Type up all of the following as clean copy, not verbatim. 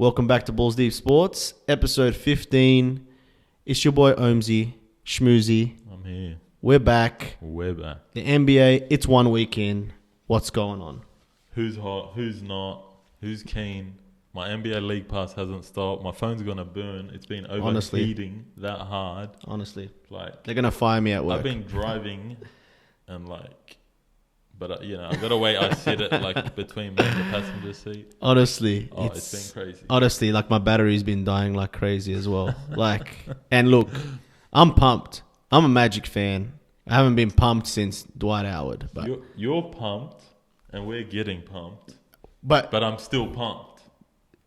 Welcome back to Balls Deep Sports, episode 15. It's your boy Omar Shmouzy. I'm here. We're back. The NBA, it's 1 week in. What's going on? Who's hot? Who's not? Who's keen? My NBA League Pass hasn't stopped. My phone's going to burn. It's been overheating that hard. Honestly. Like, they're going to fire me at work. I've been driving and but I've got to wait. I sit it between me and the passenger seat. Honestly. It's been crazy. Honestly, my battery's been dying like crazy as well. And look, I'm pumped. I'm a Magic fan. I haven't been pumped since Dwight Howard. But you're pumped and we're getting pumped. But I'm still pumped.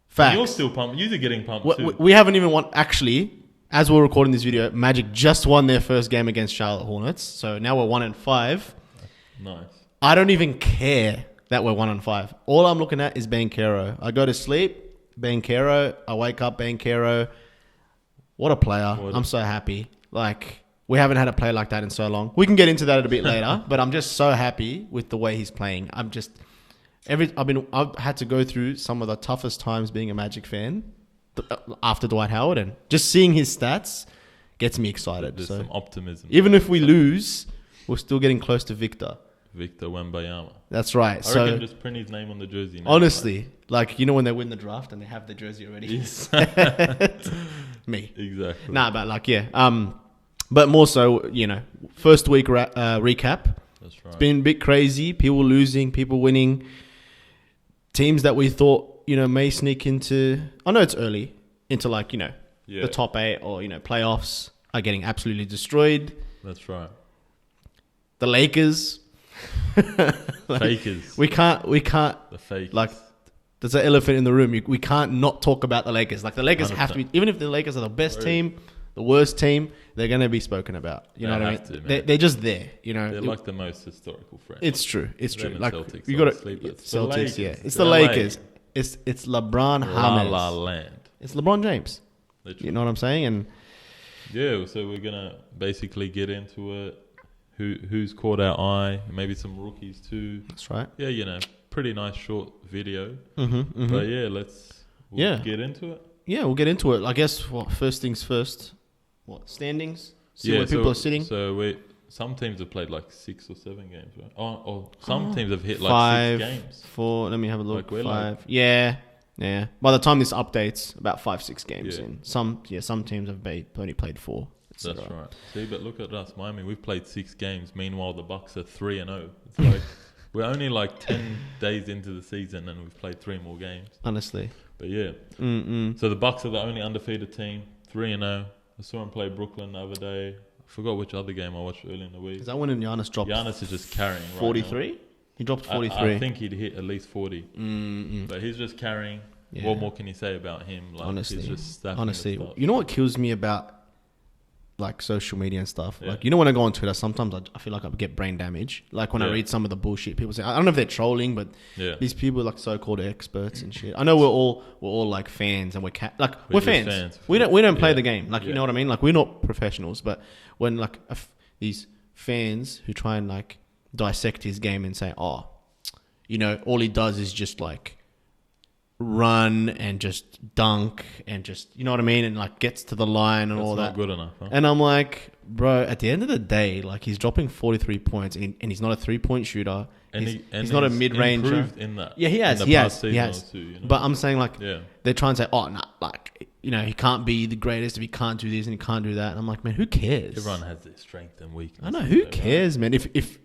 Facts. You're still pumped. You're getting pumped too. We haven't even won. Actually, as we're recording this video, Magic just won their first game against Charlotte Hornets. So now we're 1-5. Nice. I don't even care that we're 1-5. All I'm looking at is Banchero. I go to sleep, Banchero. I wake up, Banchero. What a player. I'm so happy. We haven't had a player like that in so long. We can get into that a bit later, but I'm just so happy with the way he's playing. I've had to go through some of the toughest times being a Magic fan after Dwight Howard, and just seeing his stats gets me excited. There's some optimism. Even if we lose, we're still getting close to Victor Wembanyama. That's right. I reckon just print his name on the jersey now. Honestly, when they win the draft and they have the jersey already. Yes. Me. Exactly. But more so, first week recap. That's right. It's been a bit crazy. People losing, people winning. Teams that we thought, may sneak into, I know it's early, into the top 8 or, playoffs are getting absolutely destroyed. That's right. The Lakers. Fakers. We can't. The fakers. There's an elephant in the room. We can't not talk about the Lakers. The Lakers 100%. Have to be, even if the Lakers are the best team, the worst team, they're going to be spoken about. You know what I mean? They're just there. They're like the most historical franchise. It's true. It's true. Celtics, you got Celtics. Yeah, it's the Lakers. It's LeBron James. La Land. It's LeBron James. Literally. You know what I'm saying? And so we're gonna basically get into it. Who's caught our eye? Maybe some rookies too. That's right. Yeah, pretty nice short video. Mm-hmm. But yeah, we'll get into it. Yeah, we'll get into it. I guess first things first. Standings? See where people are sitting. So some teams have played 6 or 7 games, right? Some teams have hit 5, 6 games. 4. Let me have a look. 5. Yeah. By the time this updates, about 5-6 games in. Some teams have only played 4. That's right. See, but look at us, Miami. We've played 6 games. Meanwhile, the Bucks are 3-0. It's we're only 10 days into the season, and we've played 3 more games. Honestly. But yeah. So the Bucks are the only undefeated team, 3-0. I saw him play Brooklyn the other day. I forgot which other game I watched early in the week. Is that when Giannis dropped? Giannis is just carrying. 43. He dropped 43. I think he'd hit at least 40. But he's just carrying. Yeah. What more can you say about him? Honestly, he's just honestly, you know what kills me about social media and stuff? Yeah. When I go on Twitter, sometimes I feel like I get brain damage. When I read some of the bullshit people say, I don't know if they're trolling, but these people so-called experts and shit. I know we're all fans and we're fans. We don't play the game. You know what I mean? We're not professionals, but when these fans who try and dissect his game and say, all he does is just run and just dunk and just, you know what I mean? And gets to the line and all that. That's not good enough, huh? And I'm bro, at the end of the day, he's dropping 43 points and he's not a 3-point shooter. He's not a mid-ranger. Improved in that. Yeah, he has. He has. Two, But I'm saying they're trying to say, he can't be the greatest if he can't do this and he can't do that. And I'm man, who cares? Everyone has their strength and weakness. I know, who cares, man? If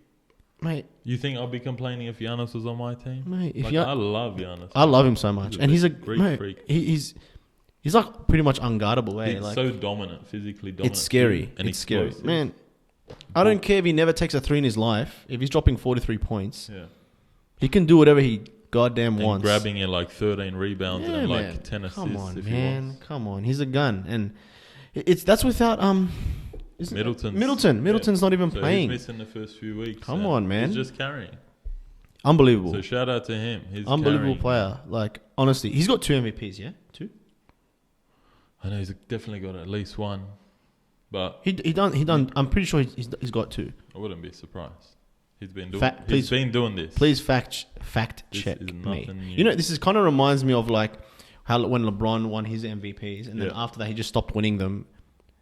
mate, you think I'll be complaining if Giannis was on my team? Mate, I love Giannis. I love him so much, and he's a great freak. He's pretty much unguardable. He's so dominant, physically dominant. It's scary. And it's scary, man. I don't care if he never takes a 3 in his life. If he's dropping 43 points, he can do whatever he goddamn wants. Grabbing in 13 rebounds and 10 assists. Come on, man. Come on, he's a gun, and that's without Middleton's not even playing. He's missing the first few weeks. Come on, man. He's just carrying. Unbelievable. So shout out to him. He's unbelievable carrying. Player. Honestly, he's got 2 MVPs. Yeah, 2. I know he's definitely got at least 1, but he done. I'm pretty sure he's got 2. I wouldn't be surprised. He's been doing this. Please fact check me. This is kind of reminds me of how when LeBron won his MVPs, and then after that he just stopped winning them.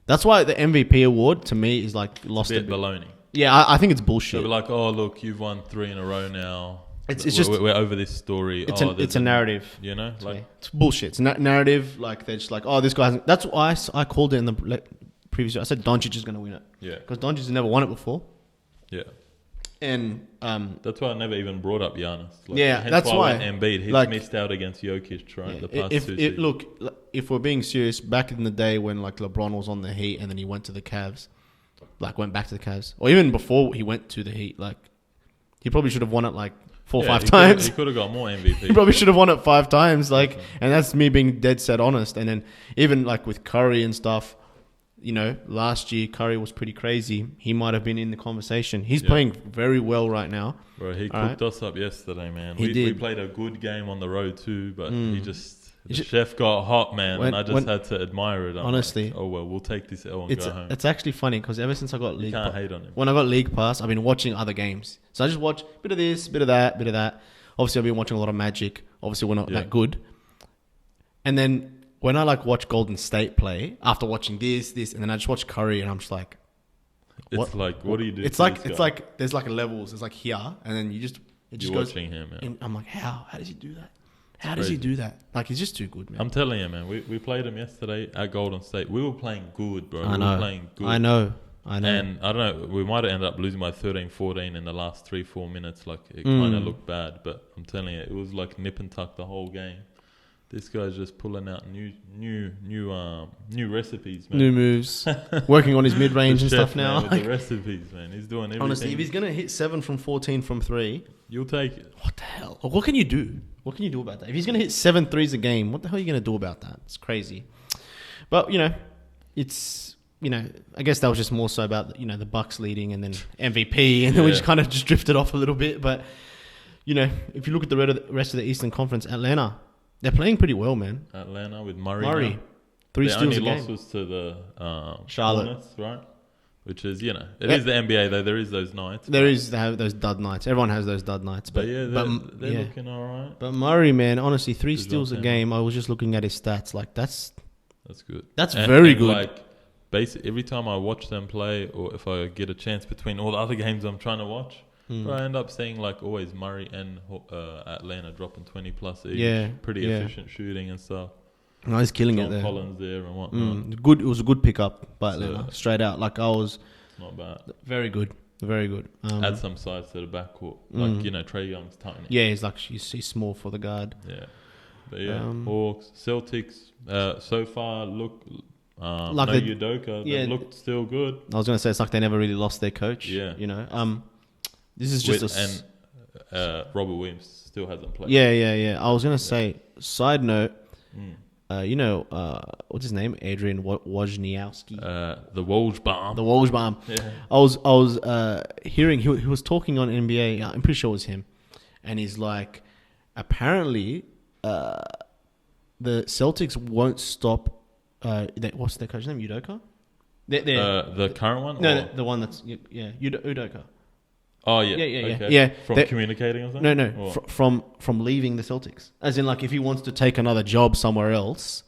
That's why the MVP award to me is like lost a bit baloney. Yeah, I think it's bullshit. They'll be like, oh look, you've won 3 in a row now. It's just we're over this story. It's a narrative. You know, like it's bullshit. It's a narrative. Like they're just like, oh, this guy hasn't. That's why I called it in the previous. I said Doncic is going to win it. Yeah, because Doncic has never won it before. Yeah, and that's why I never even brought up Giannis. Like, that's why Embiid he's missed out against Jokic, right? The past 2 seasons. Look, if we're being serious, back in the day when like LeBron was on the Heat and then he went to the Cavs, like went back to the Cavs, or even before he went to the Heat, like he probably should have won it like 4 or 5 times. He could have got more MVP. He probably should have won it 5 times. Like, and that's me being dead set honest. And then even like with Curry and stuff, you know, last year Curry was pretty crazy. He might have been in the conversation. He's playing very well right now. Bro, he cooked us up yesterday, man. We played a good game on the road too, but the chef got hot, man, and I just had to admire it. Honestly, like, oh well, we'll take this L and go home. It's actually funny because ever since I got League Pass, hate on him. When I got League Pass, I've been watching other games. So I just watch a bit of this, bit of that, bit of that. Obviously, I've been watching a lot of Magic. Obviously, we're not that good. And then when I like watch Golden State play, after watching this, and then I just watch Curry, and I'm just like, it's like, what do you do? It's like there's like levels. It's like here, and then you're goes, watching him. Yeah. I'm like, how does he do that? How does he do that? Like, he's just too good, man. I'm telling you, man. We played him yesterday at Golden State. We were playing good, bro. I know. We were playing good. I know. And I don't know, we might have ended up losing by 13-14 in the last 3-4 minutes. Like, it kind of looked bad. But I'm telling you, it was like nip and tuck the whole game. This guy's just pulling out new recipes, man. New moves. Working on his mid-range and stuff now. Man, with the recipes, man. He's doing everything. Honestly, if he's going to hit 7 from 14 from 3... You'll take it. What the hell? What can you do? What can you do about that? If he's going to hit 7 threes a game, what the hell are you going to do about that? It's crazy. But, you know, it's... You know, I guess that was just more so about, you know, the Bucks leading and then MVP, and then we just kind of just drifted off a little bit. But, you know, if you look at the rest of the Eastern Conference, Atlanta, they're playing pretty well, man. Atlanta with Murray. 3 steals a game. Their only loss was to the Charlotte, Hornets, right? Which is, you know, it is the NBA though. There is those nights. They have those dud nights. Everyone has those dud nights. But yeah, they're looking all right. But Murray, man, honestly, 3 steals a game. I was just looking at his stats. Like, that's good. That's very good. Like, basically, every time I watch them play, or if I get a chance between all the other games I'm trying to watch, I end up seeing like always Murray and Atlanta dropping 20 plus each. Yeah, pretty efficient shooting and stuff. No, he's killing John it there. Collins there and whatnot. Good. It was a good pickup by Atlanta, straight out. Like not bad. Very good. Very good. Add some size to the backcourt. Like, you know, Trae Young's tiny. Yeah, he's small for the guard. Yeah. But yeah, Hawks, Celtics, so far look... like Udoka, they looked still good. I was going to say, it's like they never really lost their coach. Yeah. You know, this is just and Robert Williams still hasn't played. Yeah. I was going to say, side note, you know, what's his name? Adrian Wojnarowski. The Wojbomb. The Wojbomb. Yeah. I was hearing, he was talking on NBA, I'm pretty sure it was him, and he's like, apparently, the Celtics won't stop. What's their coach's name? Udoka? The current one? No, the one that's Udoka. Oh yeah, okay. Yeah. From communicating or something? No. From leaving the Celtics. As in, like, if he wants to take another job somewhere else,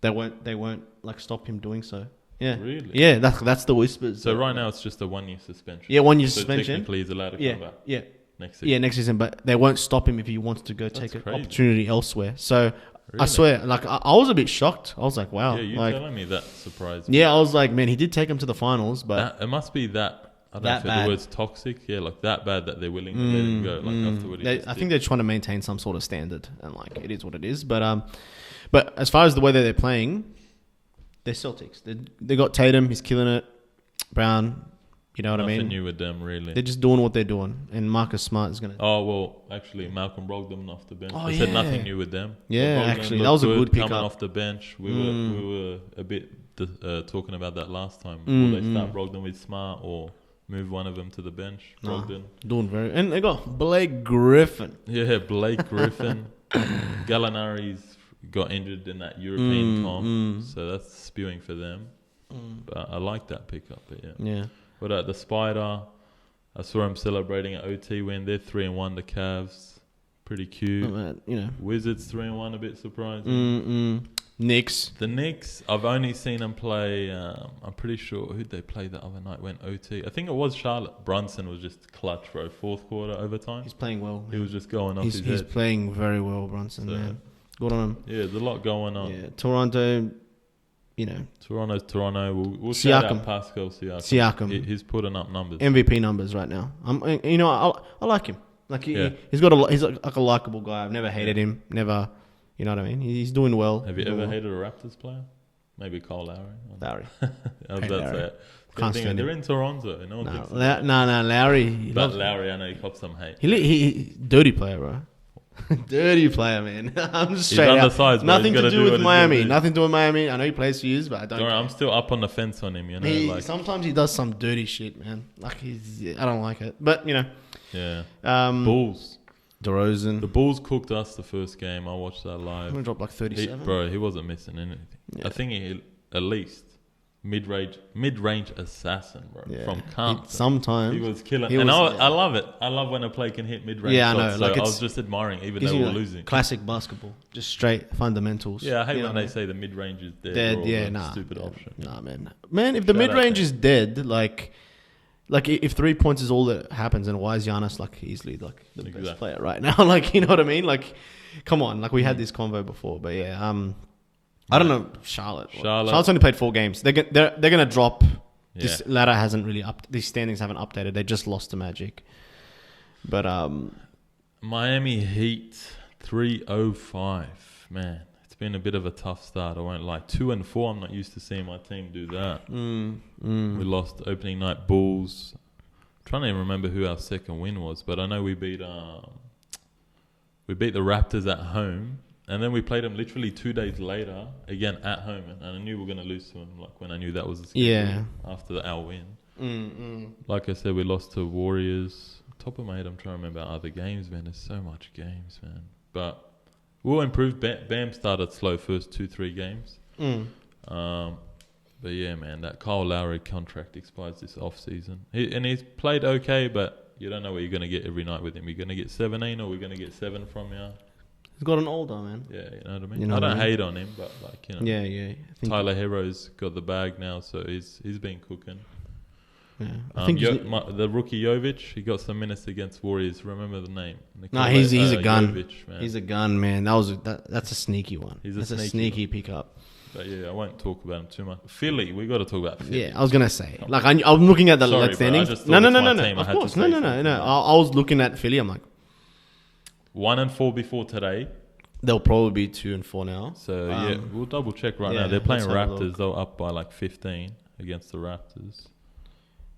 they won't like stop him doing so. Yeah. Really? Yeah, that's the whispers. So right now it's just a 1-year suspension. Yeah, 1-year suspension. Technically, he's allowed to come back. Yeah. Next season. Yeah, next season, but they won't stop him if he wants to go take an opportunity elsewhere. So. Really? I swear, like, I was a bit shocked. I was like, wow. Yeah, you telling me that surprised me. Yeah, I was like, man, he did take him to the finals, but... it must be that, I don't know if the word's toxic, like that bad that they're willing to let him go, like after what I think they're trying to maintain some sort of standard, and like, it is what it is. But as far as the way that they're playing, they're Celtics. They got Tatum, he's killing it. Brown... You know what I mean? Nothing new with them, really. They're just doing what they're doing. And Marcus Smart is going to... Oh, well, actually, Malcolm Brogdon off the bench. I said nothing new with them. Yeah, actually, that was a good pickup. Coming off the bench. We were a bit talking about that last time. Will they start Brogdon with Smart or move one of them to the bench? Brogdon. Doing very... And they got Blake Griffin. Yeah, Blake Griffin. Gallinari's got injured in that European comp. So that's spewing for them. But I like that pickup. But yeah. But at the Spider, I saw him celebrating an OT win. They're 3-1, the Cavs. Pretty cute. You know. Wizards 3-1, a bit surprising. Knicks. The Knicks, I've only seen them play. I'm pretty sure who'd they play the other night? Went OT. I think it was Charlotte. Brunson was just clutch, bro. Fourth quarter overtime. He's playing well. Man. He was just going off his head. He's playing very well, Brunson. So, man. Good on him. Yeah, there's a lot going on. Yeah, Toronto. You know, Toronto's Toronto. We'll shout out Pascal Siakam. He's putting up numbers. MVP numbers right now. I like him. Like he's like a likable guy. I've never hated him. Never. You know what I mean? He's doing well. Have you ever hated a Raptors player? Maybe Kyle Lowry. Lowry. I was about to say it. Can't stand they're him. in Toronto. No, Lowry. But Lowry, I know he cops some hate. He dirty player, bro. Dirty player, man. I'm just straight He's undersized, out. Nothing to do with Miami. Nothing to do with Miami. I know he plays for you, but I don't. I'm still up on the fence on him. You know, sometimes he does some dirty shit, man. Like I don't like it, but you know. Yeah. Bulls. DeRozan. The Bulls cooked us the first game. I watched that live. I'm gonna drop like 37. He wasn't missing anything. Yeah. I think he at least mid-range assassin, bro. Yeah. From Compton. Sometimes he was killing. I love it. I love when a play can hit mid-range. Yeah, shots. I know. So I was just admiring, even though we're losing. Classic basketball, just straight fundamentals. Yeah, I hate when they say the mid-range is dead. Stupid option. Nah, man. If the mid-range is dead, like if 3 points is all that happens, then why is Giannis like easily like the best player right now? Like, you know what I mean? Like, come on. Like we had this convo before, but yeah. I don't know. Charlotte's only played 4 games. They're gonna drop. Yeah. This ladder hasn't really these standings haven't updated. They just lost to Magic. But Miami Heat 305. Man, it's been a bit of a tough start. I won't lie. 2-4. I'm not used to seeing my team do that. We lost opening night Bulls. I'm trying to remember who our second win was, but I know we beat the Raptors at home. And then we played them literally 2 days later, again at home. And I knew we were going to lose to them, like when I knew that was the schedule after our win. Like I said, we lost to Warriors. Top of my head, I'm trying to remember other games, man. There's so much games, man. But we'll improve. Bam started slow first 2-3 games. But yeah, man, that Kyle Lowry contract expires this off-season. He's played okay, but you don't know what you're going to get every night with him. You're going to get 17 or we're going to get 7 from you. He's gotten older, man. Yeah, you know what I mean? I don't hate on him, but like, you know. Yeah. Tyler Hero's got the bag now, so he's been cooking. Yeah. I think the rookie Jovic, he got some minutes against Warriors. Remember the name? He's a gun. Jovic, man. He's a gun, man. That's a sneaky one. That's a sneaky pickup. But yeah, I won't talk about him too much. Philly, we got to talk about Philly. Yeah, I was gonna say, like I'm looking at the standings. No. Of course, no. I was looking at Philly. I'm like, 1-4 before today. They'll probably be 2-4 now. So we'll double check now. They're playing Raptors. They're up by like 15 against the Raptors.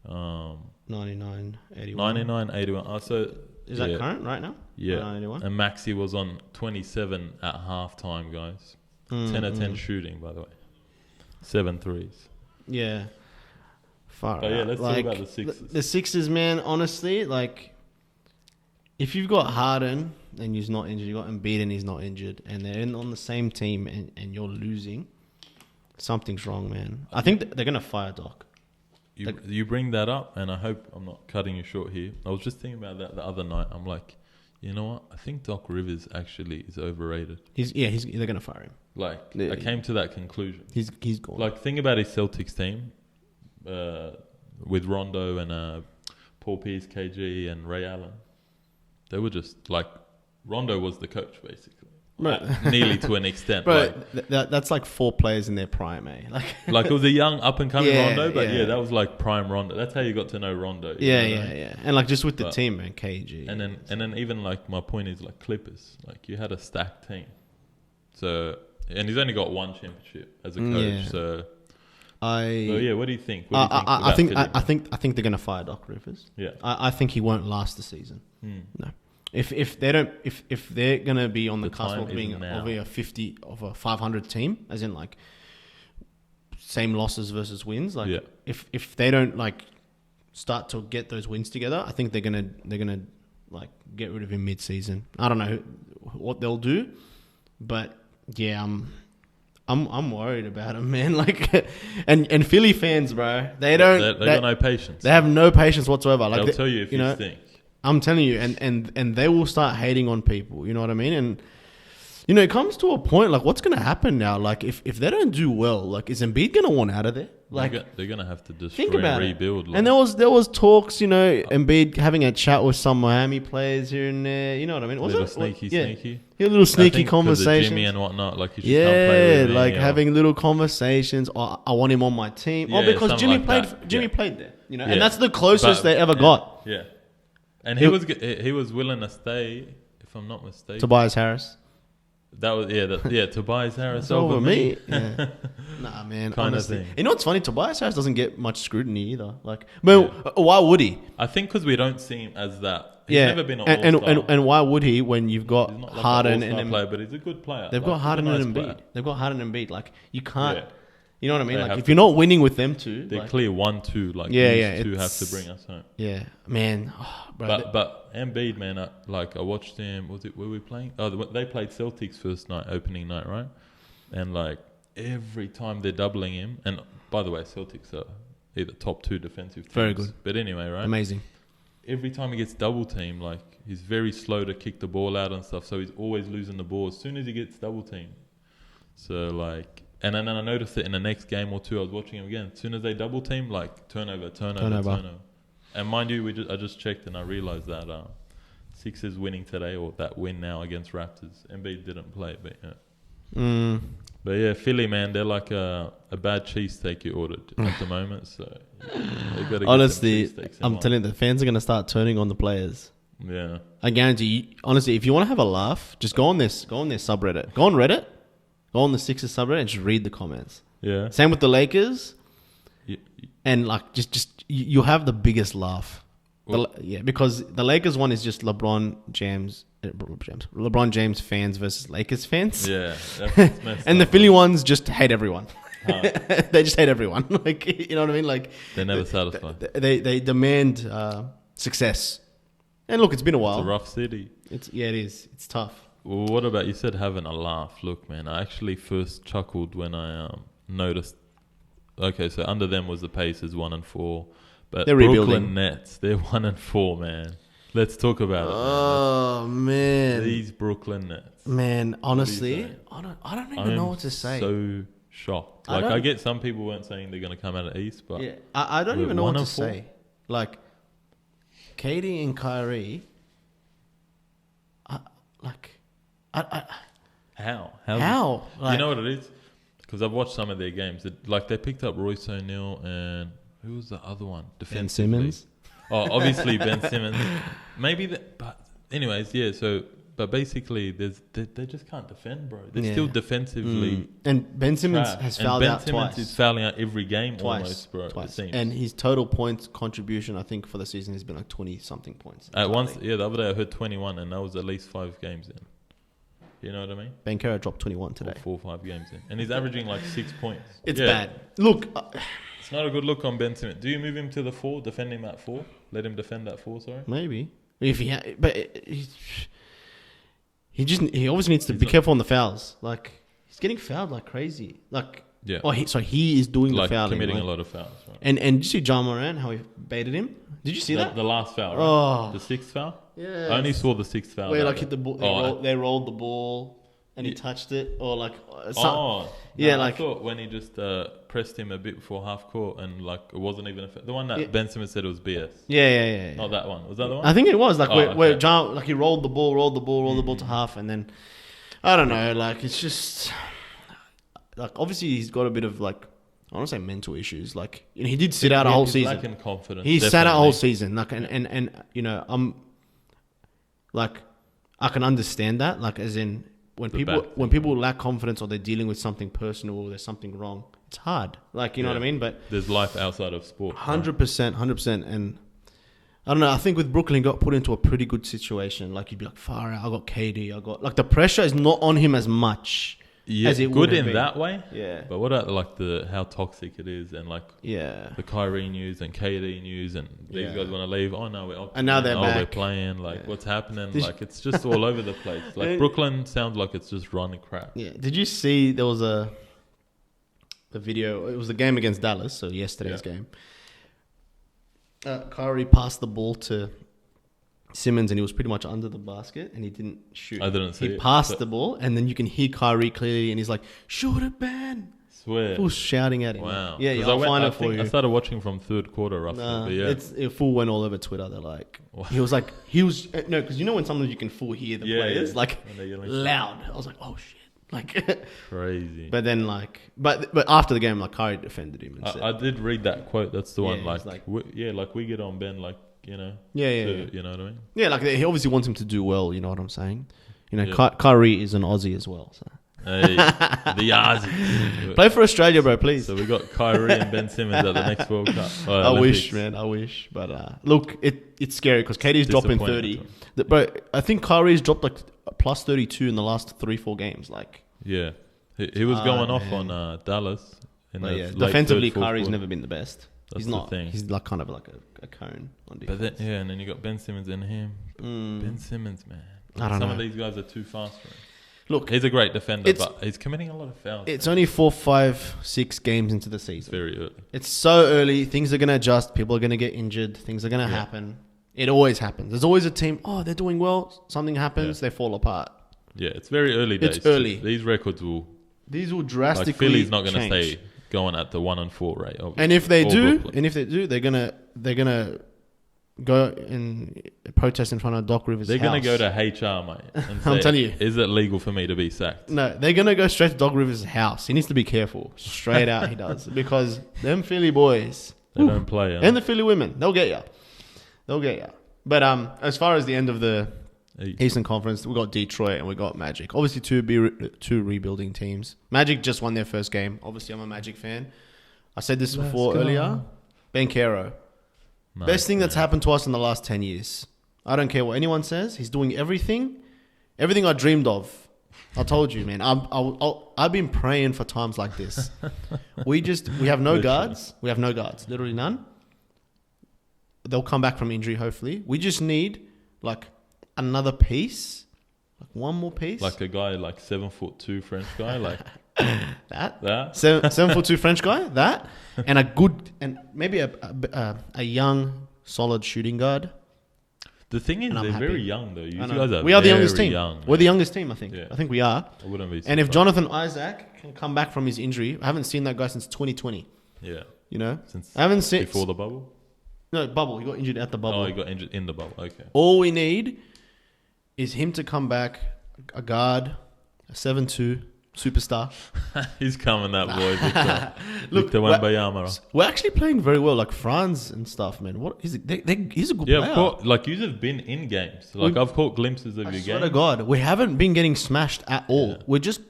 99-81. 99-81. So is that current right now? Yeah. 99-81. And Maxey was on 27 at halftime, guys. 10 of 10 shooting, by the way. 7 threes. Yeah. Far out. Let's talk about the Sixers. The Sixers, man. Honestly, like. If you've got Harden and he's not injured, you've got Embiid and he's not injured, and they're on the same team and you're losing, something's wrong, man. I think they're going to fire Doc. You bring that up, and I hope I'm not cutting you short here. I was just thinking about that the other night. I'm like, you know what? I think Doc Rivers actually is overrated. They're going to fire him. I came to that conclusion. He's gone. Like, think about his Celtics team with Rondo and Paul Pierce, KG, and Ray Allen. They were just like, Rondo was the coach, basically. Right. Nearly to an extent. Bro, that's like 4 players in their prime, eh? Like it was a young, up-and-coming Rondo, but that was like prime Rondo. That's how you got to know Rondo. Yeah. And like just with the team, man, KG. And then even like my point is like Clippers. Like you had a stacked team. So, and he's only got 1 championship as a coach. So what do you think? I think they're gonna fire Doc Rivers. Yeah. I think he won't last the season. No. If they're gonna be on the cusp of being of a 500 team, as in like same losses versus wins, like if they don't like start to get those wins together, I think they're gonna like get rid of him mid-season. I don't know what they'll do, but yeah, I'm worried about him, man. Like, and Philly fans, bro, they got no patience. They have no patience whatsoever. Like they'll tell you if you stink. I'm telling you, and they will start hating on people. You know what I mean? And you know, it comes to a point like, what's going to happen now? Like, if they don't do well, like, is Embiid going to want out of there? Like, they're going to have to destroy think about and rebuild. Like. And there was talks, you know, Embiid having a chat with some Miami players here and there. You know what I mean? Was little it sneaky? He had a little sneaky conversation. Jimmy and whatnot. Like, you just can't play with me, like having little conversations. Oh, I want him on my team. Yeah, because Jimmy like played there. You know, and that's the closest they ever got. Yeah, and he was willing to stay, if I'm not mistaken. Tobias Harris. That was Tobias Harris over me. Yeah. Nah, man. Kind honestly. of thing. You know what's funny? Tobias Harris doesn't get much scrutiny either. Like, why would he? I think because we don't see him as that. He's never been an all-star. And why would he when you've got he's not Harden an and player, but he's a good player. They've got Harden and Embiid. Player. They've got Harden and Embiid. Like, you can't. Yeah. You know what I mean? They Like, if you're not winning with them two, they're clear 1-2. Like, these two have to bring us home. Yeah, man. Oh, bro, but Embiid, man, I watched him. Were we playing? Oh, they played Celtics first night, opening night, right? And like every time they're doubling him, and by the way, Celtics are either top 2 defensive teams. Very good. But anyway, right? Amazing. Every time he gets double teamed, like he's very slow to kick the ball out and stuff, so he's always losing the ball as soon as he gets double teamed. So like. And then I noticed it in the next game or two. I was watching him again. As soon as they double team, like turnover. And mind you, I just checked and I realized that Sixers winning today, or that win now against Raptors. Embiid didn't play, but yeah. But yeah, Philly, man, they're like a bad cheesesteak you ordered at the moment. So they got to honestly, I'm telling you, the fans are going to start turning on the players. Yeah, I guarantee you. Honestly, if you want to have a laugh, just go on their subreddit. Go on Reddit. Go on the Sixers subreddit and just read the comments. Yeah. Same with the Lakers. And like, just you have the biggest laugh. Because the Lakers one is just LeBron James fans versus Lakers fans. Yeah. That's messed and up, the Philly ones just hate everyone. They just hate everyone. Like, you know what I mean? Like, they're never satisfied. They demand success. And look, it's been a while. It's a rough city. It is. It's tough. Well, what about, you said having a laugh? Look, man, I actually first chuckled when I noticed. Okay, so under them was the Pacers 1-4, but they're Brooklyn rebuilding. Nets, they're 1-4, man. Let's talk about it. Oh man, these Brooklyn Nets. Man, honestly, I don't even know what to say. So shocked. Like, I get some people weren't saying they're going to come out of East, but yeah, I don't even know what to say. Like, KD and Kyrie, How? Like, you know what it is? Because I've watched some of their games. They picked up Royce O'Neal and who was the other one? Ben Simmons. Oh, obviously Ben Simmons. Maybe that. But anyways, yeah. So, but basically, they just can't defend, bro. They're still defensively. And Ben Simmons has fouled out twice. Ben Simmons is fouling out every game almost, bro. Twice. And his total points contribution, I think, for the season has been like 20-something points. The other day I heard 21, and that was at least 5 games in. You know what I mean? Bankero dropped 21 today. 4 or 5 games in. And he's averaging like 6 points. It's bad. Look. It's not a good look on Ben Simmons. Do you move him to the 4, defend him at 4? Let him defend that 4, sorry? Maybe. But he obviously needs to be careful on the fouls. Like, he's getting fouled like crazy. Like, yeah. He is doing the fouling. Committing a lot of fouls. Right? And did you see John Moran, how he baited him? Did you see that? The last foul, right? Oh. The 6th foul? Yeah. I only saw the 6th foul. Where hit the ball, they rolled the ball and he touched it, or like I thought when he just pressed him a bit before half court and like it wasn't even the one that Ben Simmons said it was BS. Yeah. Not that one. Was that the one? I think it was where John, like, he rolled the ball to half, and then I don't know, like, it's just like, obviously he's got a bit of, like, I don't want to say mental issues. Like, you know, he did sit out a whole season. Lacking confidence. He sat out a whole season. Like, and you know, like, I can understand that. Like, as in when people lack confidence or they're dealing with something personal or there's something wrong, it's hard. Like, you know what I mean? But there's life outside of sport. 100%. And I don't know. I think with Brooklyn, he got put into a pretty good situation. Like, you'd be like, far out. I got KD. I got, like, the pressure is not on him as much. Yeah, as it good would in been. that way. Yeah. But what about like how toxic it is, and like the Kyrie news and KD news, and these guys want to leave. Oh no, we're playing. Like, what's happening? Like, it's just all over the place. Like, Brooklyn sounds like it's just running crap. Yeah. Did you see there was the video? It was the game against Dallas, so yesterday's game. Kyrie passed the ball to Simmons and he was pretty much under the basket and he didn't shoot. I didn't see He it. passed the ball and then you can hear Kyrie clearly and he's like, shoot it, man. Swear. Full shouting at him. Wow. Yeah, 'Cause I'll find I it for think you. I started watching from third quarter roughly. Nah, but yeah. it full went all over Twitter. They're like, Wow. he was no, because you know when sometimes you can full hear the players like When they're yelling loud. I was like, oh shit, like crazy. But then but after the game, like Kyrie defended him and said, I did read that quote. That's the one. Yeah, Like, it's like- we get on Ben. Like, you know. Yeah. You know what I mean? Yeah, like he obviously wants him to do well. You know what I'm saying? You know, Yeah. Kyrie is an Aussie as well. So Hey, the Aussies. play for Australia, bro, please. So we got Kyrie and Ben Simmons at the next World Cup. I wish, man. I wish, but look, it's scary because KD's dropping 30. But I think Kyrie's dropped like plus 32 in the last 3-4 games. Like, Yeah, he was going off man. on Dallas. In the late defensively, third, fourth Kyrie's quarter. never been the best. That's He's the not. thing. He's like kind of like a cone on defense. But then, and then you got Ben Simmons and him. Ben Simmons, man. I don't Some know. of these guys are too fast for him. Look, He's a great defender, it's- but he's committing a lot of fouls. it's man. only 4, 5, 6 games into the It's season. very early. It's so early. Things are going to adjust. People are going to get injured. Things are going to happen. It always happens. There's always a team, they're doing well. Something happens. They fall apart. Yeah, it's very early days. It's early. These records will... These will Like, drastically Philly's not going to change. stay going at the 1-4 rate. Obviously. And if they Or do, Brooklyn. they're gonna go and protest in front of Doc Rivers' They're house. going to go to HR, mate. And I'm say, telling you. Is it legal for me to be sacked? No, they're gonna go straight to Doc Rivers' house. He needs to be careful. Straight out, he does, because them Philly boys They don't play. and the Philly women, they'll get you. But as far as the end of the Eastern Conference, we got Detroit and we got Magic. Obviously, two rebuilding teams. Magic just won their first game. Obviously, I'm a Magic fan. I said this before earlier. Banchero. Best thing that's happened to us in the last 10 years. I don't care what anyone says. He's doing everything I dreamed of. I told you, man. I've been praying for times like this. We have no guards. We have no guards. Literally none. They'll come back from injury, hopefully. We just need like another piece, like one more piece. Like a guy, like 7'2" French guy, like that. 7'2" French guy. That and a good and maybe a young, solid shooting guard. The thing is, And I'm they're happy. very young though. You I know. guys are We are the youngest very team. young, We're the man. youngest team, I think. Yeah. I think we are. I wouldn't be. And if surprised. Jonathan Isaac can come back from his injury, I haven't seen that guy since 2020. Yeah. You know, Since I haven't seen before the bubble. No bubble. He got injured at the bubble. Oh, he got injured in the bubble. Okay. All we need is him to come back, a guard, a 7'2" superstar. He's coming, that boy. Victor. Look, Victor Wembanyama. We're actually playing very well, like Franz and stuff, man. What is it? He's a good Yeah, player. of course. Like you have been in games. Like I've caught glimpses of I your swear game. to God, we haven't been getting smashed at all. Yeah. We're just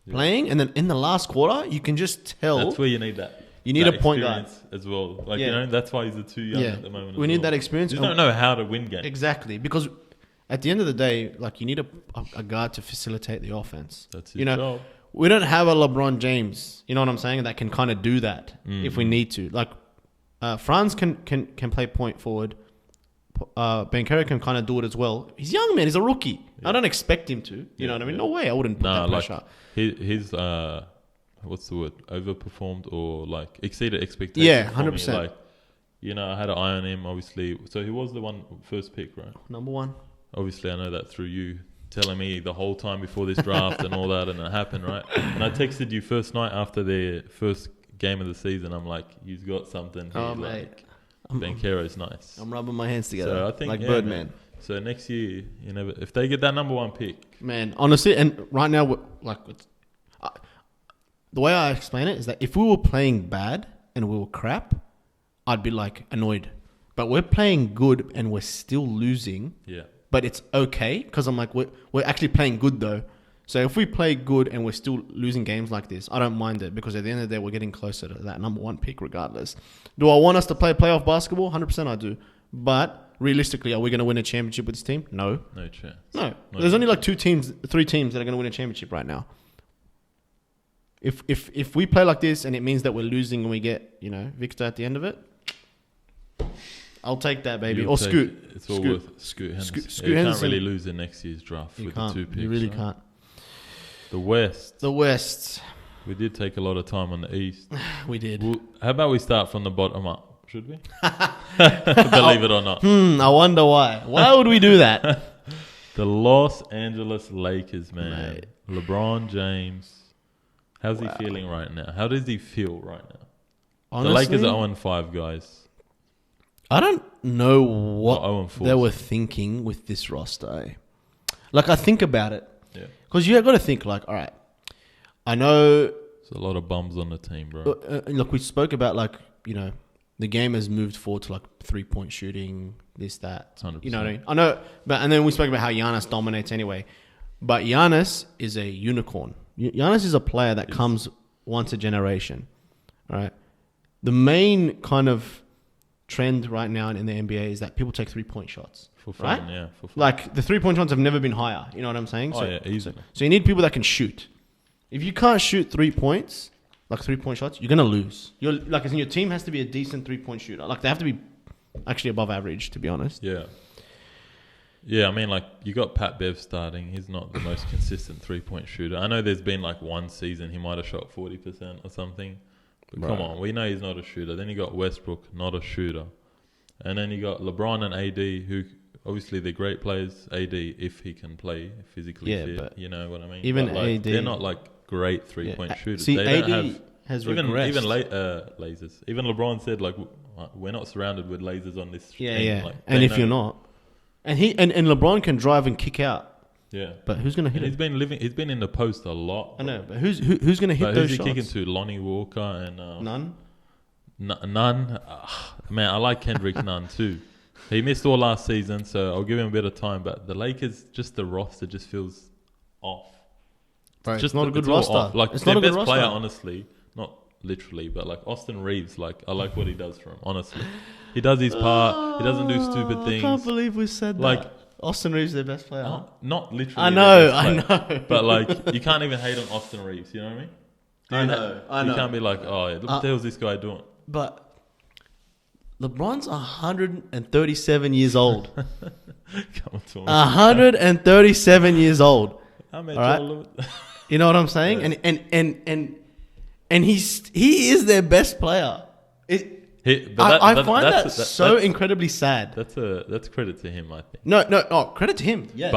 playing, and then in the last quarter, you can just tell. That's where you need that. You need that a point guard. experience as well. Like Yeah. you know, that's why he's too young at the moment. We as need well. that experience. You just don't know how to win games. Exactly, because at the end of the day, like you need a guard to facilitate the offense. That's his you know, job. we don't have a LeBron James. You know what I'm saying? That can kind of do that if we need to. Like Franz can play point forward. Banchero can kind of do it as well. He's young, man. He's a rookie. I don't expect him to. You know what I mean? No way. I wouldn't put that pressure. He's what's the word? Overperformed or like exceeded expectations. Yeah, for me. 100%. Like, you know, I had an eye on him. Obviously, so he was the first pick, right? Number one. Obviously, I know that through you telling me the whole time before this draft and all that, and it happened, right? And I texted you first night after their first game of the season. I'm like, you've got something here. Oh, mate. Banchero's nice. I'm rubbing my hands together. So I think like yeah, Birdman. man. So next year, you never if they get that number one pick, Man, honestly, and right now, the way I explain it is that if we were playing bad and we were crap, I'd be like annoyed. But we're playing good and we're still losing. yeah, But it's okay because I'm like, we're actually playing good though. So if we play good and we're still losing games like this, I don't mind it because at the end of the day, we're getting closer to that number one pick regardless. Do I want us to play playoff basketball? 100% I do. But realistically, are we going to win a championship with this team? No. no chance. No. There's only like 3 teams that are going to win a championship right now. If we play like this and it means that we're losing and we get, Victor at the end of it, I'll take that, baby. You'll Or take Scoot. it. It's all Scoot. worth Scoot Henderson. Scoot You can't Henderson. really lose in next year's draft with the 2 picks. You really right? can't. The West. The West. We did take a lot of time on the East. We did. Well, how about we start from the bottom up? should we? Believe it or not. I wonder why. Why would we do that? The Los Angeles Lakers, man. Mate. LeBron James. How's he feeling right now? How does he feel right now? Honestly, The Lakers are 0-5, guys. I don't know what 0-4. they were thinking with this roster. Like, I think about it. Yeah. Because you got to think, like, all right, I know... There's a lot of bums on the team, bro. Look, we spoke about, like, you know, the game has moved forward to, like, three-point shooting, this, that. 100%. You know what I mean? I know, and then we spoke about how Giannis dominates anyway. But Giannis is a unicorn. Giannis is a player that comes once a generation, all right? The main kind of trend right now in the NBA is that people take three-point shots. For fun, right? yeah. For fun. Like, the three-point shots have never been higher. You know what I'm saying? Oh, yeah, easily. So you need people that can shoot. If you can't shoot 3 points, like three-point shots, you're going to lose. Like, as in your team has to be a decent three-point shooter. Like, they have to be actually above average, to be honest. Yeah. Yeah, I mean, like, you got Pat Bev starting. He's not the most consistent three-point shooter. I know there's been, like, one season he might have shot 40% or something. But come on, we know he's not a shooter. Then you got Westbrook, not a shooter. And then you got LeBron and AD, who obviously they're great players. AD, if he can play physically fit, but you know what I mean? even but, like, AD, they're not like great three-point shooters. See, they AD don't have, has even regressed. lasers. Even LeBron said, like, we're not surrounded with lasers on this team. Yeah. Like, And they if know. you're not, and LeBron can drive and kick out. Yeah, but who's gonna hit and him? he's been in the post a lot. I know, but who's gonna hit But those who's shots? he kicking to? Lonnie Walker and None. None. Man, I like Kendrick Nunn too. He missed all last season, so I'll give him a bit of time. But the Lakers, just the roster just feels off. Bro, Just it's not a good it's all roster. off. Like, it's their not a good best roster. player, honestly, not literally, but like Austin Reeves, like I like what he does for him. Honestly, he does his part. He doesn't do stupid things. I can't believe we said Like, that. Austin Reeves is their best player. Not literally. I their know, best I player. know. But like, you can't even hate on Austin Reeves. You know what I mean? I know. You can't be like, oh, yeah, what the hell's this guy doing? But LeBron's 137 years old. Come on, to him. 137 years old. I mean, All right. Joel- You know what I'm saying? Yeah. And he is their best player. I find that so incredibly sad. That's credit to him, I think. No, credit to him. Yes.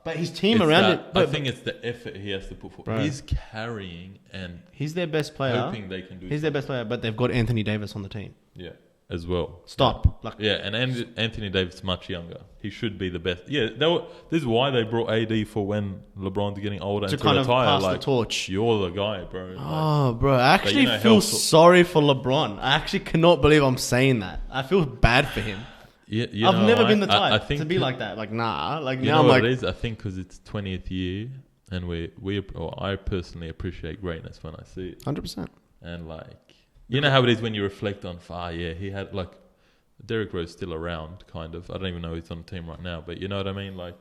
But his team It's around that- it. I But think it's the effort he has to put forward. Bro. He's carrying and he's their best player. hoping they can do. He's their best player, but they've got Anthony Davis on the team. Yeah, as well. Stop. Like, Yeah, and Anthony Davis is much younger. He should be the best. Yeah, this is why they brought AD for when LeBron's getting older to and to kind of retire. pass Like, the torch. you're the guy, bro. Like, Oh, bro, I actually you know, feel health- sorry for LeBron. I actually cannot believe I'm saying that. I feel bad for him. you I've know, never been the I type think to be like that. Like, nah. Like, You now know I'm what like, it is? I think because it's 20th year, and I personally appreciate greatness when I see it. 100%. And like, you know how it is when you reflect on, yeah, he had like, Derrick Rose still around, kind of. I don't even know he's on the team right now, but you know what I mean? Like,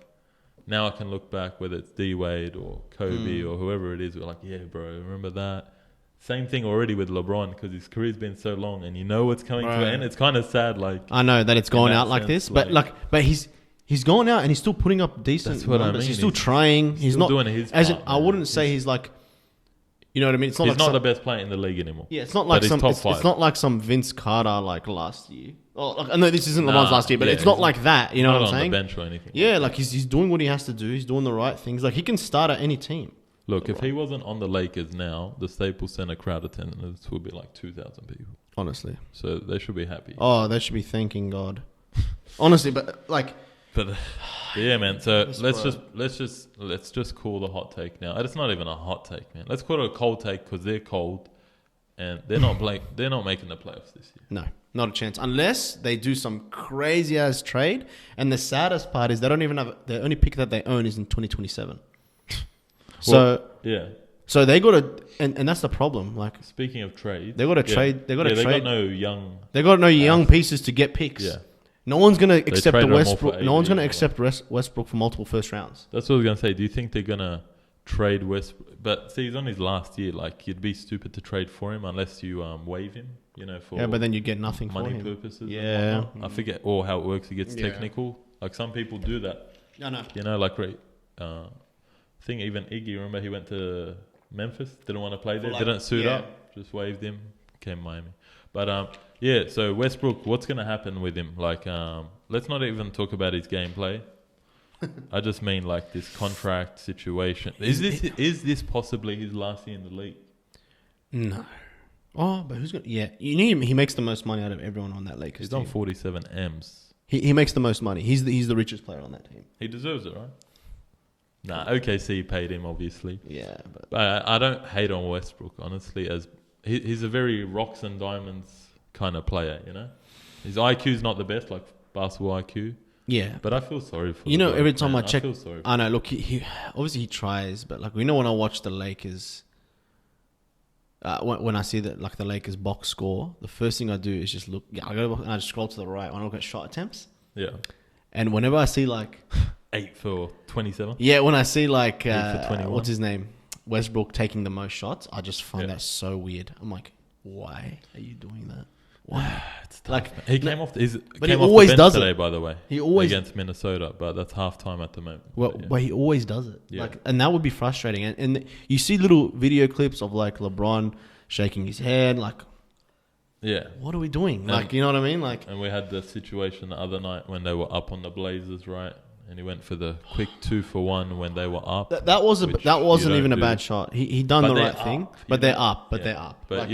now I can look back, whether it's D Wade or Kobe or whoever it is, we're like, yeah, bro, remember that? Same thing already with LeBron, because his career's been so long, and you know what's coming to an end. It's kind of sad, like. I know that it's going that out like sense, this, but he's going out and he's still putting up decent That's what I numbers. mean. He's still trying. He's still not doing his as in, part, I man. wouldn't say he's like, you know what I mean? It's not He's like not some, the best player in the league anymore. yeah. It's not but like he's some. top It's five. not like some Vince Carter like last year. Oh, like, I know this isn't LeBron's last year, but yeah, it's not he's like that. You know not what I'm on saying? the bench or anything. Yeah, like he's doing what he has to do. He's doing the right things. Like he can start at any team. Look, if he wasn't on the Lakers now, the Staples Center crowd attendance would be like 2,000 people. Honestly. So they should be happy. Oh, they should be thanking God. Honestly, but like, But yeah, man. So Yes, let's just call the hot take now. And it's not even a hot take, man. Let's call it a cold take because they're cold, and they're not they're not making the playoffs this year. no, not a chance. Unless they do some crazy ass trade. And the saddest part is they don't even have the only pick that they own is in 2027. So Yeah. so they got to, and that's the problem. Like Speaking of trade, they got to trade. They got to They trade. got no young. They got no young pieces to get picks. Yeah. No one's gonna accept the traded them all Westbrook. for No one's gonna AD, accept Westbrook for multiple first rounds. That's what I was gonna say. Do you think they're gonna trade Westbrook? But see, he's on his last year. Like, you'd be stupid to trade for him unless you waive him. You know, for Yeah, but then you get nothing for money him. purposes. Yeah. And whatnot. I forget all how it works. It gets Yeah. technical. Like, some people do that. No. You know, like I think even Iggy. Remember, he went to Memphis. Didn't want to play there. like- Didn't suit yeah. up. Just waived him. Came Miami. But yeah, so Westbrook, what's going to happen with him? Like, let's not even talk about his gameplay. I just mean like this contract situation. Is this possibly his last year in the league? No. Oh, but who's going to... Yeah, you need him. He makes the most money out of everyone on that Lakers He's team. on 47 M's. He makes the most money. He's the richest player on that team. He deserves it, right? Nah, OKC paid him, obviously. Yeah, But I don't hate on Westbrook, honestly, as he's a very rocks and diamonds kind of player, you know? His IQ's not the best, like basketball IQ. yeah. But I feel sorry for You know, bloke, every time man. I check... feel sorry for I know, look, he obviously he tries, but like, we know when I watch the Lakers... when I see that, like the Lakers box score, the first thing I do is just look. Yeah, I go and I just scroll to the right. When I look at shot attempts, Yeah. and whenever I see like 8 for 27. yeah, when I see like 8 for 21. what's his name, Westbrook taking the most shots, I just find Yeah. that so weird. I'm like, why are you doing that? Why? It's tough, Like, man. He came off. but he Came off always the bench does it. today, by the way. He always against Minnesota, but that's halftime at the moment. well, But yeah. but he always does it. Yeah. Like, and that would be frustrating. And you see little video clips of like LeBron shaking his head, like, Yeah. what are we doing? And- Like, you know what I mean? Like, And we had the situation the other night when they were up on the Blazers, right? And he went for the quick 2-for-1 when they were up. that wasn't which you even don't a do. bad shot. He done But the they're right thing, up, but you they're know? up. But Yeah. they're up. But Like,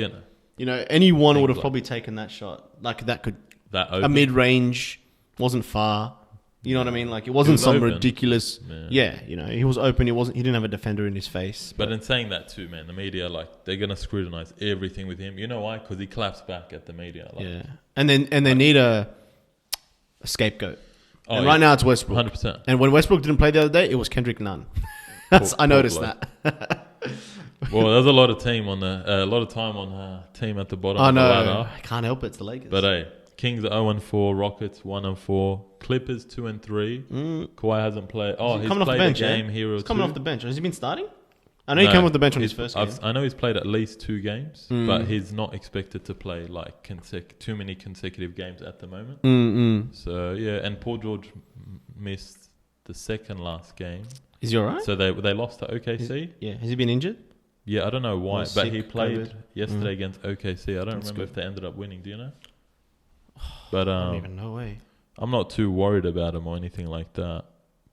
you know, anyone Think would have like- probably taken that shot. Like that could that a open. mid range wasn't far. You know what I mean? Like it wasn't was some open. ridiculous. Yeah. Yeah, you know, he was open. He wasn't. He didn't have a defender in his face. But in saying that too, man, the media, like, they're going to scrutinize everything with him. You know why? Because he claps back at the media. Like, yeah, and they need a scapegoat. Oh, and yeah. right now it's Westbrook. 100%. And when Westbrook didn't play the other day, it was Kendrick Nunn. I noticed that. Well, there's a lot of time on team at the bottom Oh of the no, ladder. I can't help it. It's the Lakers. But hey, Kings are 0-4, Rockets 1-4, Clippers 2-3. Kawhi hasn't played. Oh, he's coming off the played bench, a game yeah? here or He's two. coming off the bench. Has he been starting? I know he came off the bench on his first game. I know he's played at least 2 games, but he's not expected to play like too many consecutive games at the moment. So yeah, and Paul George missed the second last game. Is he alright? So they lost to OKC. Yeah. Has he been injured? Yeah, I don't know why, Or but sick, he played COVID. yesterday against OKC. I don't That's remember good. if they ended up winning. Do you know? But I don't even know. Way. I'm not too worried about him or anything like that.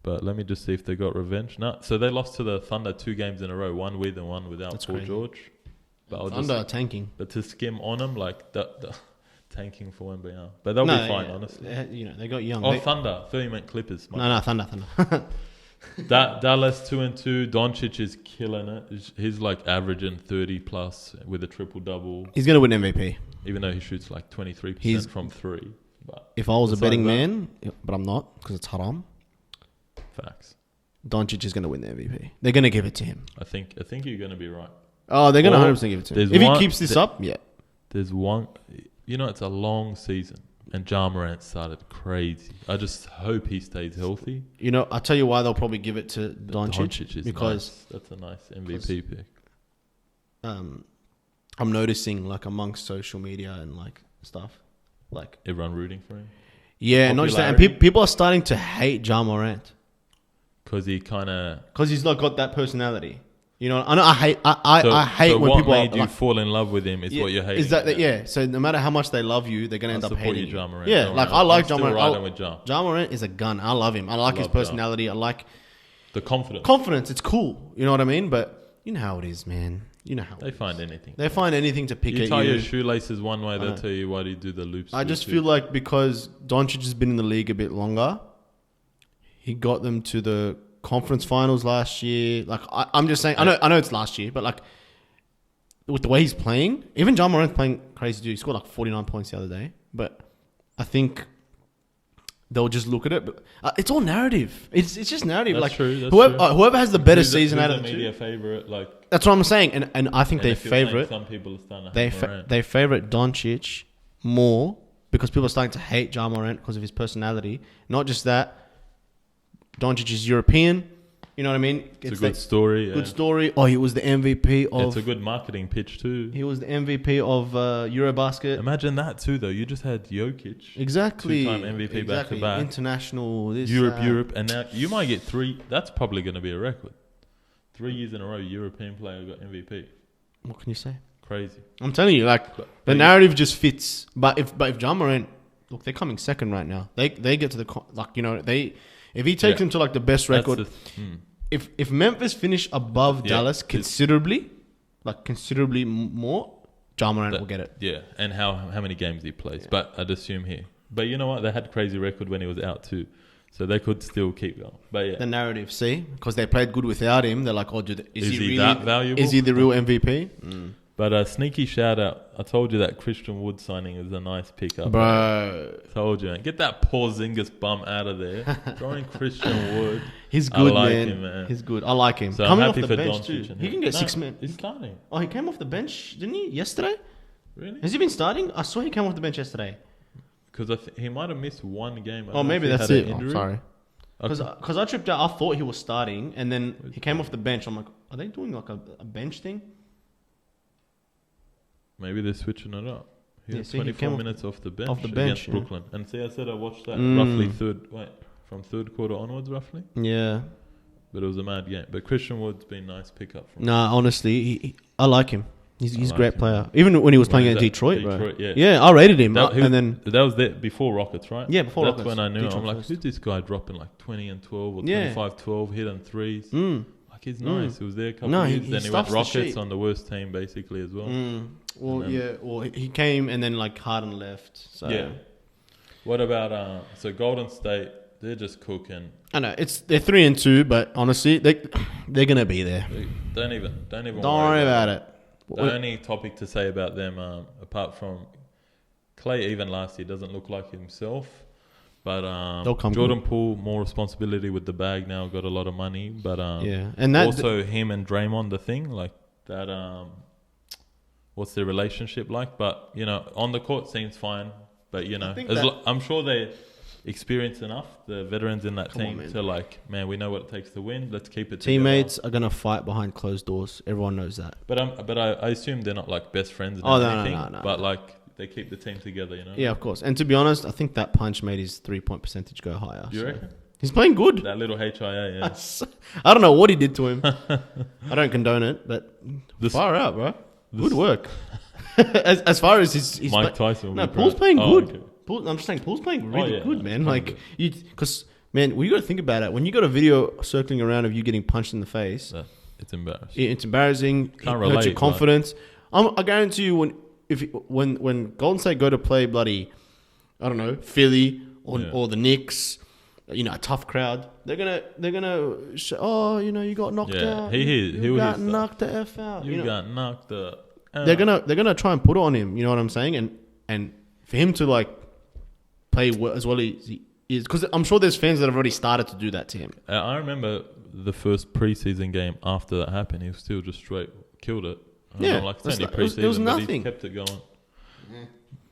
But let me just see if they got revenge. No, so they lost to the Thunder 2 games in a row, one with and one without That's Paul crazy. George. But I'll Thunder are tanking. but to skim on them like the tanking for NBA, but they'll be fine, honestly. You know, they got young. Oh, Thunder. I thought you meant Clippers. No, Thunder. Dallas 2-2. Doncic is killing it. He's like averaging 30 plus with a triple double, He's going to win MVP. even though he shoots like 23% He's- from 3. But If I was a besides betting that- man, but I'm not because it's haram, facts. Doncic is going to win the MVP. They're going to give it to him. I think you're going to be right. Oh, they're going to Or 100% give it to him. there's If he one- keeps this up, yeah. There's one, it's a long season, and Ja Morant started crazy. I just hope he stays healthy. You know, I'll tell you why they'll probably give it to Doncic. is because nice. That's a nice MVP pick. I'm noticing, like, amongst social media and, like, stuff. Like, Everyone rooting for him yeah, not just that. And people are starting to hate Ja Morant. because he kind of. Because he's not got that personality. You know, I hate So when what people made are, you like, fall in love with him is what you're hating. Is that yeah? So no matter how much they love you, they're gonna end up support hating you, you. Ja Morant. Yeah, Don't like worry. I like I'm Ja still Morant. riding with Ja. Ja Morant is a gun. I love him. I like his Love Ja. personality. I like The confidence. confidence. It's cool. You know what I mean? But you know how it is, man. You know how They find anything. they find anything to pick You at tie your you. shoelaces one way, I they'll know. tell you why do you do the loops. I just feel like because Doncic has been in the league a bit longer, he got them to the conference finals last year. Like I'm just saying, I know it's last year, but like with the way he's playing, even Ja Morant's playing crazy too. He scored like 49 points the other day. But I think they'll just look at it. But it's all narrative. It's just narrative. That's like true, that's whoever true. whoever has the better Who's season who's out of the the media two. favorite. Like, That's what I'm saying, and I think and they if you're saying favorite. Some people are starting to They hate Morant. they favorite Doncic more because people are starting to hate Ja Morant because of his personality. Not just that, Doncic is European. You know what I mean? It's a good story. Yeah. Good story. Oh, he was the MVP of. It's a good marketing pitch too. He was the MVP of Eurobasket. Imagine that too, though. You just had Jokic, Exactly. 2-time MVP back to back. International. This, Europe, and now you might get 3. That's probably going to be a record. 3 years in a row, European player got MVP. What can you say? crazy. I'm telling you, like the narrative just fits. But if Ja Morant, look, they're coming second right now. They get to the if he takes them to like the best record. If Memphis finish above Dallas considerably more, Ja Morant will get it. Yeah, and how many games he plays. Yeah. But I'd assume here. But you know what? They had crazy record when he was out too. So they could still keep going. But yeah. The narrative, see? Because they played good without him. They're like, oh, is he really that valuable? Is he the real MVP? But a sneaky shout out. I told you that Christian Wood signing is a nice pickup. Bro. Told you, man. Get that Porzingis bum out of there. Throwing Christian Wood. He's good, I like him, man. He's good. I like him. So Coming I'm happy off the for bench too. He can get 6 minutes. He's starting. Oh, he came off the bench, didn't he? Yesterday? Really? Has he been starting? I saw he came off the bench yesterday. Because he might have missed one game. Oh, maybe that's it. Oh, sorry. Because I tripped out. I thought he was starting, and then he came off the bench. I'm like, are they doing like a bench thing? Maybe they're switching it up. He had 24 minutes off the bench against Brooklyn. And see, I said I watched that roughly from third quarter onwards, roughly. Yeah. But it was a mad game. But Christian Wood's been a nice pickup. Nah, honestly, I like him. He's a great player. Even when he was playing at Detroit, bro. Yeah, I rated him. That was before Rockets, right? Yeah, before That's Rockets. When I knew. Detroit I'm like, first. who's this guy dropping like 20 and 12 or 25-12, hitting threes? Like, he's nice. He was there a couple of years. Then he went Rockets on the worst team, basically, as well. Well, Well, he came and then like Harden left. So yeah. What about so Golden State? They're just cooking. I know they're 3-2, but honestly, they're gonna be there. Don't even worry about it. The only topic to say about them, apart from Clay, even last year doesn't look like himself. But Jordan Poole, more responsibility with the bag now, got a lot of money. But and that also him and Draymond, the thing like that. What's their relationship like? But on the court seems fine. But I'm sure they experienced enough, the veterans in that team, to like, man, we know what it takes to win. Let's keep it. Teammates are gonna fight behind closed doors. Everyone knows that. But I assume they're not like best friends. No. But like they keep the team together, Yeah, of course. And to be honest, I think that punch made his 3-point percentage go higher. You reckon? He's playing good. That little HIA, yeah. I don't know what he did to him. I don't condone it, but far out, bro. Good work. as far as his Mike Tyson. No, Poole's playing good. Okay. I'm just saying, Poole's playing really good, man. Like, because man, you got to think about it. When you got a video circling around of you getting punched in the face, it's embarrassing. It's embarrassing. Can't relate. Hurts your confidence. I guarantee you, when Golden State go to play bloody, I don't know, Philly or the Knicks, a tough crowd, they're gonna show, you got knocked out. You got knocked the F out. You got knocked out. They're gonna try and put it on him. You know what I'm saying? And for him to like play as well as he is, because I'm sure there's fans that have already started to do that to him. I remember the first preseason game after that happened. He was still just straight killed it. It's only preseason, it was nothing. But he kept it going.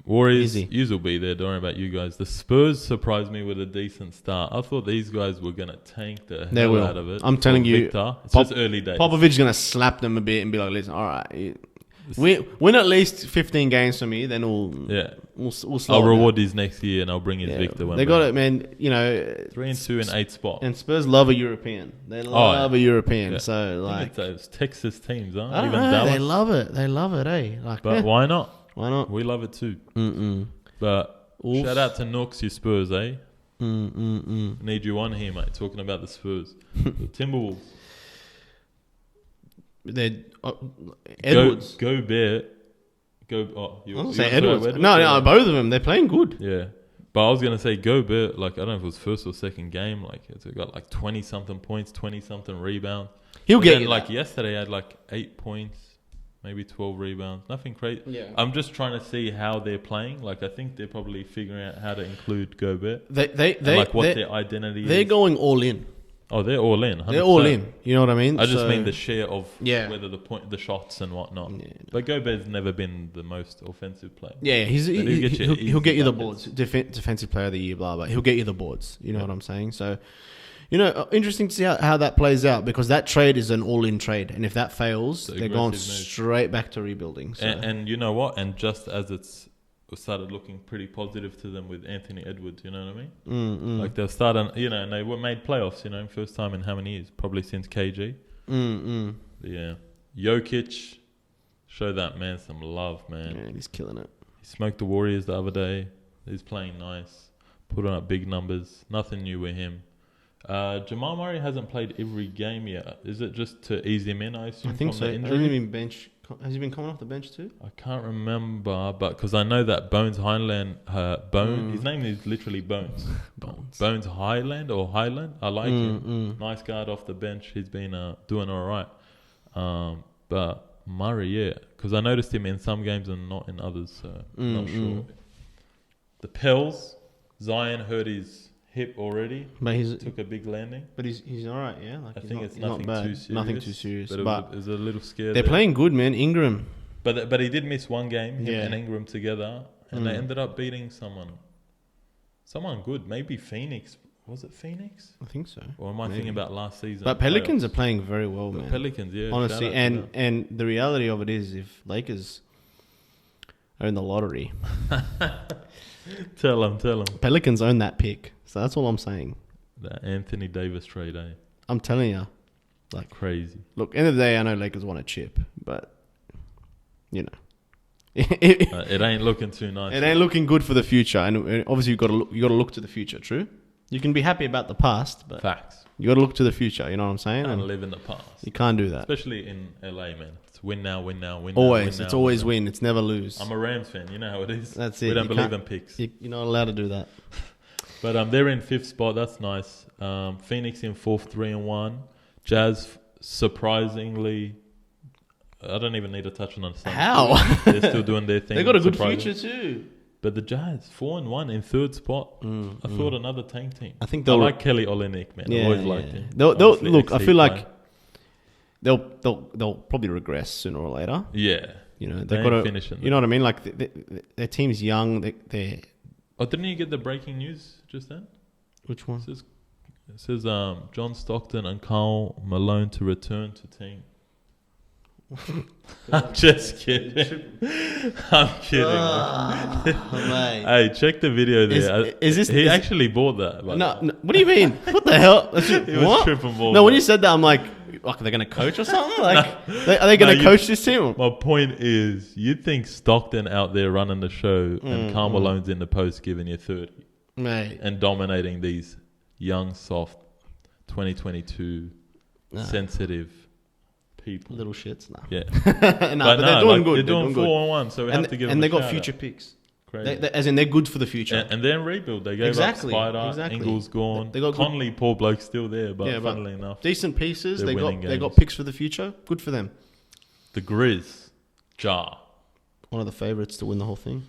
Warriors, you will be there. Don't worry about you guys. The Spurs surprised me with a decent start. I thought these guys were gonna tank the hell out of it. I'm telling you, Victor. It's just early days. Popovich is gonna slap them a bit and be like, "Listen, all right, win at least 15 games for me, then we'll slow I'll reward his next year and I'll bring his Victor. They got it, man. 3-2 in 8 spot. And Spurs love a European. They love a European. So like, it's Texas teams, huh? I don't know. Dallas. They love it. They love it, eh? Like, but why not? Why not? We love it too. But shout out to Nooks, you Spurs, eh? Need you on here, mate. Talking about the Spurs, the Timberwolves. They're Edwards. Go Bear. You say Edwards. No, both of them. They're playing good. Yeah. But I was going to say Go Bear, like, I don't know if it was first or second game. Like, it's got like 20-something points, 20-something rebounds. He'll get you like yesterday, I had like 8 points, maybe 12 rebounds. Nothing crazy. Yeah. I'm just trying to see how they're playing. Like, I think they're probably figuring out how to include Go Bear. What their identity is. They're going all in. Oh, they're all in. 100%. They're all in. You know what I mean? I just mean the share of whether the shots and whatnot. Yeah, but Gobert's never been the most offensive player. Yeah, he'll get you the boards. Defensive player of the year, blah blah. He'll get you the boards. You know what I'm saying? So, interesting to see how that plays out, because that trade is an all-in trade, and if that fails, they're going straight back to rebuilding. So. And you know what? And just as it's started looking pretty positive to them with Anthony Edwards, you know what I mean? Like they've started, and they were made playoffs, first time in how many years? Probably since KG. Yeah. Jokic, Show that man some love, man. Yeah, he's killing it. He smoked the Warriors the other day. He's playing nice. Putting up big numbers. Nothing new with him. Jamal Murray hasn't played every game yet. Is it just to ease him in, I assume? I think from so. the injury? Hasn't he been bench? Has he been coming off the bench too? I can't remember, but because I know that Bones Highland, his name is literally Bones. Bones Highland or Highland. I like him. Nice guard off the bench. He's been doing all right. But Murray, yeah, because I noticed him in some games and not in others. So not sure. The Pels, Zion hurt his hip already. But he took a big landing. But he's all right, yeah. Like I think it's nothing too serious. Nothing too serious. But it was a little scary. They're playing good, man. Ingram. But he did miss one game, him and Ingram together, and they ended up beating someone good. Maybe Phoenix. Was it Phoenix? I think so. Or am I thinking about last season? But Pelicans are playing very well, man. Pelicans, yeah. Honestly, and the reality of it is, if Lakers are in the lottery, tell them. Pelicans own that pick. So that's all I'm saying. That Anthony Davis trade, eh? I'm telling you, like crazy. Look, end of the day, I know Lakers want a chip, but you know, it ain't looking too nice. It ain't looking good for the future, and obviously you got to look to the future. True. You can be happy about the past, but facts. You got to look to the future. You know what I'm saying? And live in the past. You can't do that, especially in LA, man. It's win now. Always, it's always win. It's never lose. I'm a Rams fan. You know how it is. That's it. We don't believe in picks. You're not allowed to do that. But they're in 5th spot. That's nice. Phoenix in 4th, 3-1. Jazz surprisingly. I don't even need to touch on something. How? They're still doing their thing. They got a good future too. But the Jazz 4-1 in 3rd spot. I thought another tank team. I think I like Kelly Olynyk, man. I always liked him. They'll look. I feel like they'll probably regress sooner or later. Yeah. You know they've got to finish. You know what I mean? Like their team's young. They're. Oh, didn't you get the breaking news just then? Which one? It says John Stockton and Karl Malone to return to team. I'm just kidding. I'm kidding. Hey, check the video there. He actually bought that? No, what do you mean? What the hell? What? Tripping balls. No, when you said that, I'm like are they going to coach or something? Like, are they going to coach this team? My point is, you think Stockton out there running the show and Karl Malone's in the post giving you 30 and dominating these young, soft, 2022 sensitive people. Little shits, nah. Yeah. But they're doing good. They're doing 4-1, so we have to give them and a they got shout future out. picks. As in, they're good for the future. And they're in rebuild. They gave up Spider, Ingles gone. They got Conley, poor bloke, still there, but funnily enough. Decent pieces. They got picks for the future. Good for them. The Grizz, Ja. One of the favourites to win the whole thing.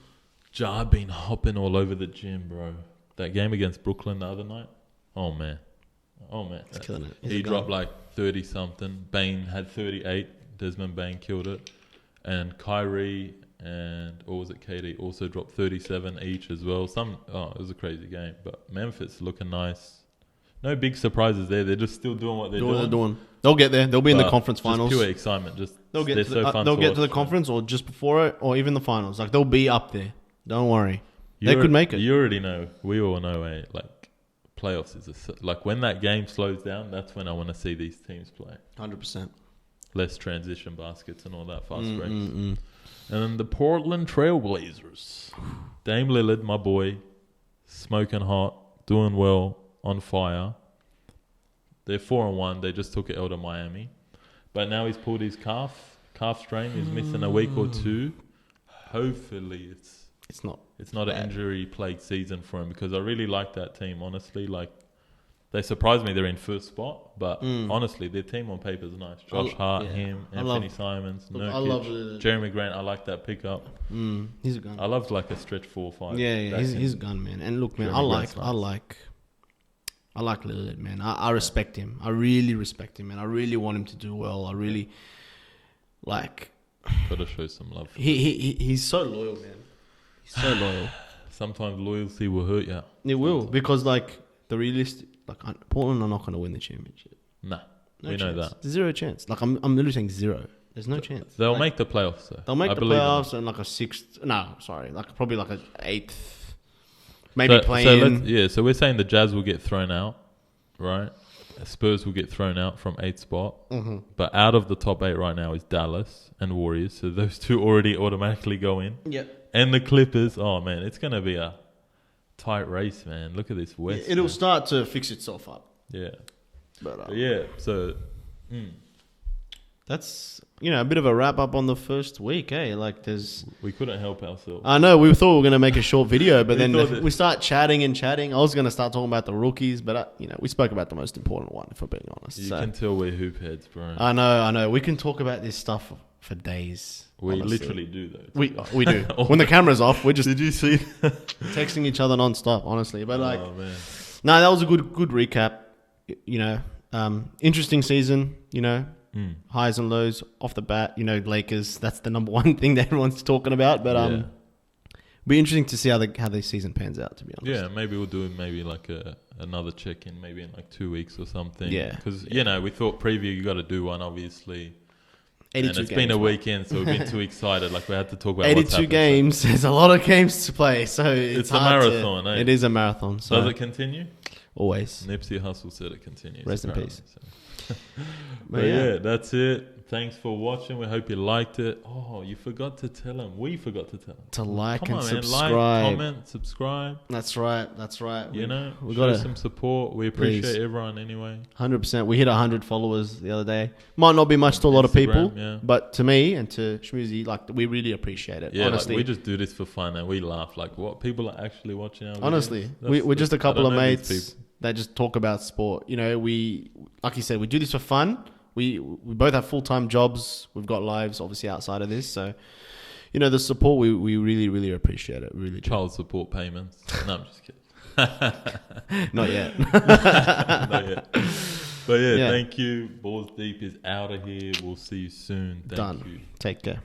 Ja been hopping all over the gym, bro. That game against Brooklyn the other night. Oh, man. He's killing it. He dropped like 30-something. Bane had 38. Desmond Bane killed it. And Kyrie and, or was it KD, also dropped 37 each as well. It was a crazy game. But Memphis looking nice. No big surprises there. They're just still doing what they're doing. They'll get there. They'll be in the conference finals. Just pure excitement. They'll get to the conference or just before it or even the finals. Like, they'll be up there. Don't worry. They could make it. You already know. We all know, like, playoffs is like when that game slows down, that's when I want to see these teams play. 100%. Less transition baskets and all that fast breaks. And then the Portland Trailblazers. Dame Lillard, my boy, smoking hot, doing well, on fire. They're 4-1. They just took it out of Miami. But now he's pulled his calf strain. He's missing a week or two. Hopefully it's not an injury-plagued season for him, because I really like that team, honestly. Like, they surprised me they're in first spot, but honestly, their team on paper is nice. Josh Hart, Anthony Simons, Nurkic, Jeremy Grant. I like that pickup. He's a gun. I love like a stretch 4-5. Yeah, he's a gun, man. And look, man, I like Lillard, man. I respect him. I really respect him, man. I really want him to do well. I really like. Gotta show some love. He's so loyal, man. He's so loyal. Sometimes loyalty will hurt you. It will, because like the realistic, like Portland are not going to win the championship. No we know that. Zero chance. Like I'm literally saying zero. There's no chance. They'll make the playoffs, though. They'll make the playoffs and like a sixth. No, sorry, like probably like an eighth. Maybe playing. So we're saying the Jazz will get thrown out, right? Spurs will get thrown out from 8th spot. Mm-hmm. But out of the top 8 right now is Dallas and Warriors. So those two already automatically go in. Yep. And the Clippers. Oh, man, it's going to be a tight race, man. Look at this West. It'll man. start to fix itself up. Yeah. But yeah, so... That's, a bit of a wrap up on the first week, eh? Like, We couldn't help ourselves. I know, we thought we were going to make a short video, but then we start chatting. I was going to start talking about the rookies, but, we spoke about the most important one, if we're being honest. You can tell we're hoop heads, bro. I know. We can talk about this stuff for days. We honestly. literally do, though. We do. When the camera's off, we're just Did you see? texting each other non-stop, honestly. But, Oh, man. no, that was a good recap. Interesting season, highs and lows off the bat. Lakers, that's the number one thing that everyone's talking about. But Yeah. be interesting to see how the season pans out, to be honest. Yeah, maybe we'll do like another check-in maybe in like 2 weeks or something. Yeah. Because, we thought preview, you got to do one, obviously. 82 and it's games, been a man. weekend, so we've been too excited. Like, we had to talk about 82 what's happened. games. There's a lot of games to play, so it's a hard marathon, eh? It is a marathon. So Does it continue? always. Nipsey Hussle said it continues. Rest in apparently, peace. so. But But yeah, that's it. Thanks for watching. We hope you liked it. Oh, you forgot to tell them. We forgot to tell them. To like Come and on, man. subscribe. Like, comment, subscribe. That's right. We we show got some support. We appreciate Please. everyone anyway. 100%. We hit 100 followers the other day. Might not be much to a lot of people, Instagram, yeah. but to me and to Shmouzy, we really appreciate it. Yeah, honestly, we just do this for fun and we laugh. Like, what people are actually watching our videos. honestly, That's- we're just a couple I of don't know these mates people. that just talk about sport. We, like you said, we do this for fun. We both have full-time jobs. We've got lives, obviously, outside of this. So, the support, we really, really appreciate it. Really do. Child support payments. No, I'm just kidding. Not yet. Not yet. But Yeah. thank you. Balls Deep is out of here. We'll see you soon. Thank Done. you. Take care.